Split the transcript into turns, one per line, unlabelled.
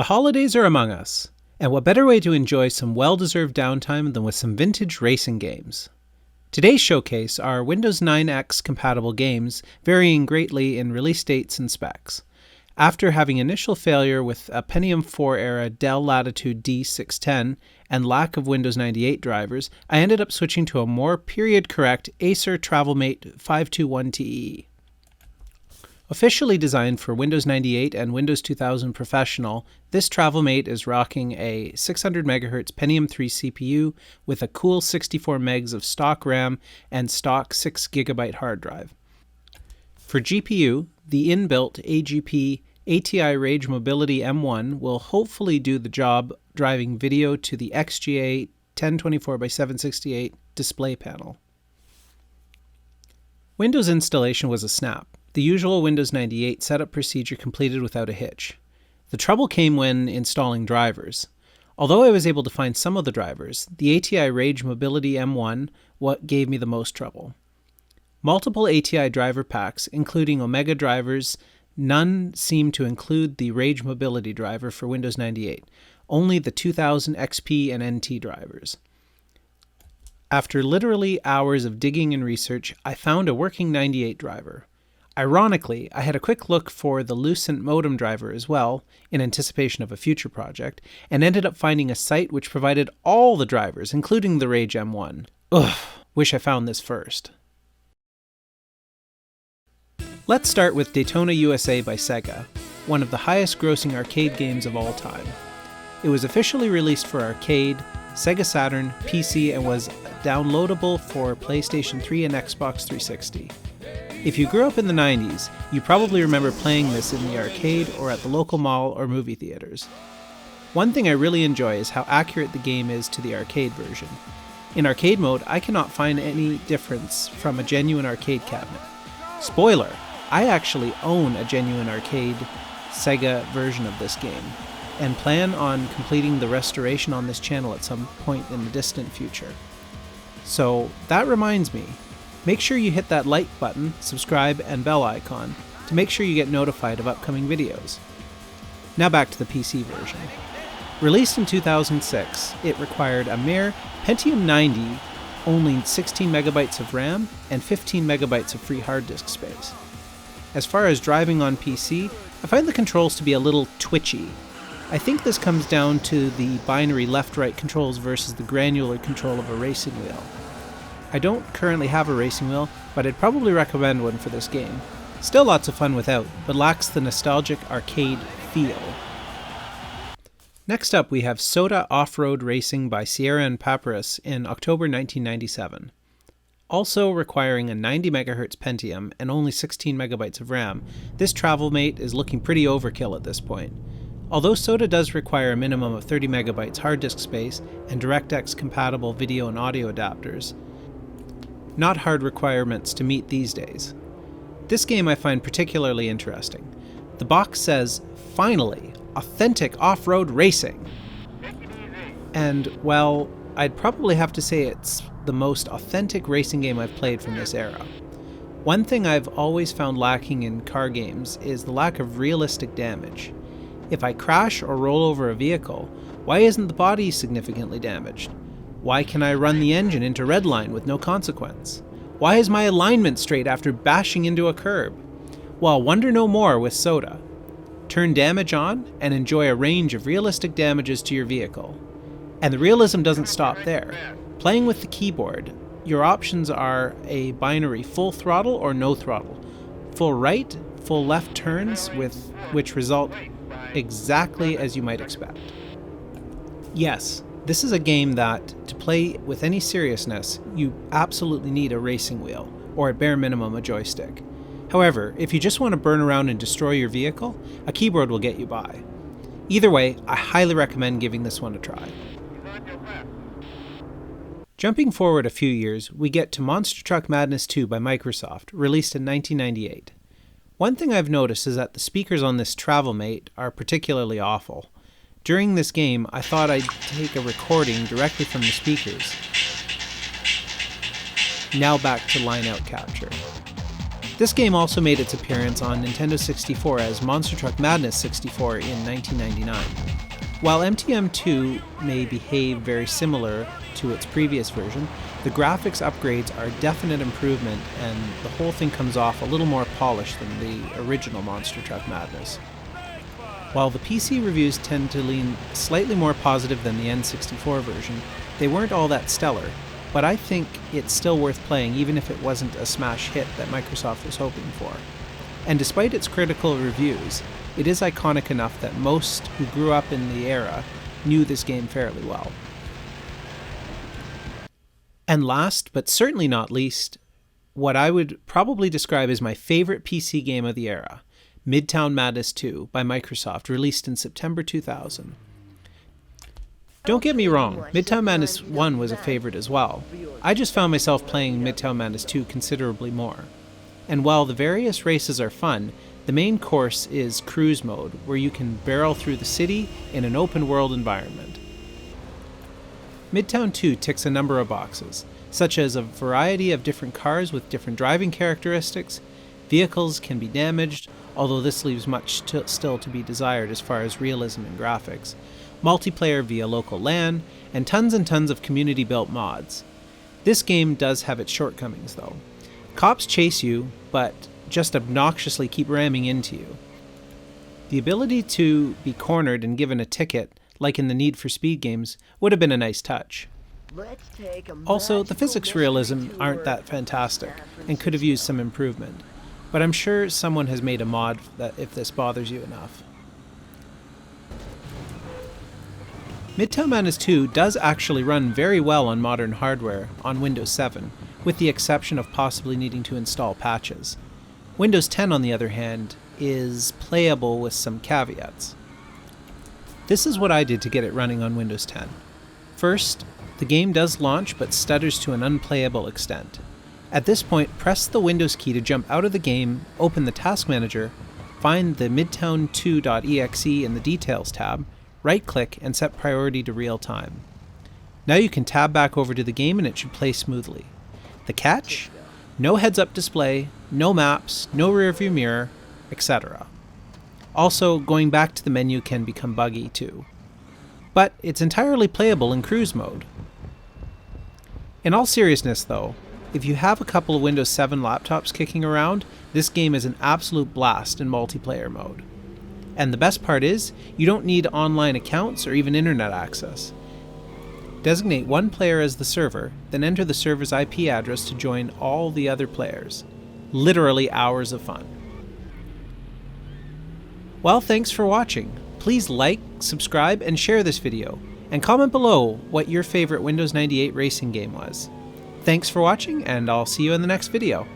The holidays are among us, and what better way to enjoy some well-deserved downtime than with some vintage racing games? Today's showcase are Windows 9X compatible games, varying greatly in release dates and specs. After having initial failure with a Pentium 4 era Dell Latitude D610 and lack of Windows 98 drivers, I ended up switching to a more period-correct Acer TravelMate 521TE. Officially designed for Windows 98 and Windows 2000 Professional, this TravelMate is rocking a 600 MHz Pentium 3 CPU with a cool 64 MB of stock RAM and stock 6 GB hard drive. For GPU, the inbuilt AGP ATI Rage Mobility M1 will hopefully do the job driving video to the XGA 1024x768 display panel. Windows installation was a snap. The usual Windows 98 setup procedure completed without a hitch. The trouble came when installing drivers. Although I was able to find some of the drivers, the ATI Rage Mobility M1 what gave me the most trouble. Multiple ATI driver packs, including Omega drivers, none seem to include the Rage Mobility driver for Windows 98, only the 2000 XP and NT drivers. After literally hours of digging and research, I found a working 98 driver. Ironically, I had a quick look for the Lucent modem driver as well, in anticipation of a future project, and ended up finding a site which provided all the drivers, including the Rage M1. Ugh, wish I found this first. Let's start with Daytona USA by Sega, one of the highest grossing arcade games of all time. It was officially released for arcade, Sega Saturn, PC, and was downloadable for PlayStation 3 and Xbox 360. If you grew up in the 90s, you probably remember playing this in the arcade or at the local mall or movie theaters. One thing I really enjoy is how accurate the game is to the arcade version. In arcade mode, I cannot find any difference from a genuine arcade cabinet. Spoiler! I actually own a genuine arcade Sega version of this game, and plan on completing the restoration on this channel at some point in the distant future. So that reminds me, make sure you hit that like button, subscribe, and bell icon to make sure you get notified of upcoming videos. Now back to the PC version. Released in 2006, it required a mere Pentium 90, only 16 MB of RAM, and 15 MB of free hard disk space. As far as driving on PC, I find the controls to be a little twitchy. I think this comes down to the binary left-right controls versus the granular control of a racing wheel. I don't currently have a racing wheel, but I'd probably recommend one for this game. Still lots of fun without, but lacks the nostalgic arcade feel. Next up we have Soda Off-Road Racing by Sierra and Papyrus in October 1997. Also requiring a 90 MHz Pentium and only 16 MB of RAM, this TravelMate is looking pretty overkill at this point. Although Soda does require a minimum of 30 MB hard disk space and DirectX compatible video and audio adapters, not hard requirements to meet these days. This game I find particularly interesting. The box says, "Finally, authentic off-road racing." And, well, I'd probably have to say it's the most authentic racing game I've played from this era. One thing I've always found lacking in car games is the lack of realistic damage. If I crash or roll over a vehicle, why isn't the body significantly damaged? Why can I run the engine into redline with no consequence? Why is my alignment straight after bashing into a curb? Well, wonder no more with Soda. Turn damage on and enjoy a range of realistic damages to your vehicle. And the realism doesn't stop there. Playing with the keyboard, your options are a binary full throttle or no throttle, full right, full left turns, which result exactly as you might expect. Yes, this is a game that, to play with any seriousness, you absolutely need a racing wheel, or at bare minimum a joystick. However, if you just want to burn around and destroy your vehicle, a keyboard will get you by. Either way, I highly recommend giving this one a try. Jumping forward a few years, we get to Monster Truck Madness 2 by Microsoft, released in 1998. One thing I've noticed is that the speakers on this TravelMate are particularly awful. During this game, I thought I'd take a recording directly from the speakers. Now back to line-out capture. This game also made its appearance on Nintendo 64 as Monster Truck Madness 64 in 1999. While MTM2 may behave very similar to its previous version, the graphics upgrades are a definite improvement and the whole thing comes off a little more polished than the original Monster Truck Madness. While the PC reviews tend to lean slightly more positive than the N64 version, they weren't all that stellar, but I think it's still worth playing even if it wasn't a smash hit that Microsoft was hoping for. And despite its critical reviews, it is iconic enough that most who grew up in the era knew this game fairly well. And last, but certainly not least, what I would probably describe as my favorite PC game of the era, Midtown Madness 2 by Microsoft, released in September 2000. Don't get me wrong, Midtown Madness 1 was a favorite as well. I just found myself playing Midtown Madness 2 considerably more. And while the various races are fun, the main course is cruise mode, where you can barrel through the city in an open world environment. Midtown 2 ticks a number of boxes, such as a variety of different cars with different driving characteristics. Vehicles can be damaged, although this leaves much still to be desired as far as realism and graphics, multiplayer via local LAN, and tons of community-built mods. This game does have its shortcomings though. Cops chase you, but just obnoxiously keep ramming into you. The ability to be cornered and given a ticket, like in the Need for Speed games, would have been a nice touch. Also, the physics realism aren't that fantastic, and could have used some improvement, but I'm sure someone has made a mod that if this bothers you enough. Midtown Madness 2 does actually run very well on modern hardware on Windows 7, with the exception of possibly needing to install patches. Windows 10, on the other hand, is playable with some caveats. This is what I did to get it running on Windows 10. First, the game does launch but stutters to an unplayable extent. At this point, press the Windows key to jump out of the game, open the Task Manager, find the midtown2.exe in the Details tab, right-click, and set priority to real time. Now you can tab back over to the game and it should play smoothly. The catch? No heads-up display, no maps, no rearview mirror, etc. Also, going back to the menu can become buggy too. But it's entirely playable in cruise mode. In all seriousness though, if you have a couple of Windows 7 laptops kicking around, this game is an absolute blast in multiplayer mode. And the best part is, you don't need online accounts or even internet access. Designate one player as the server, then enter the server's IP address to join all the other players. Literally hours of fun. Well, thanks for watching. Please like, subscribe, and share this video, and comment below what your favorite Windows 98 racing game was. Thanks for watching, and I'll see you in the next video.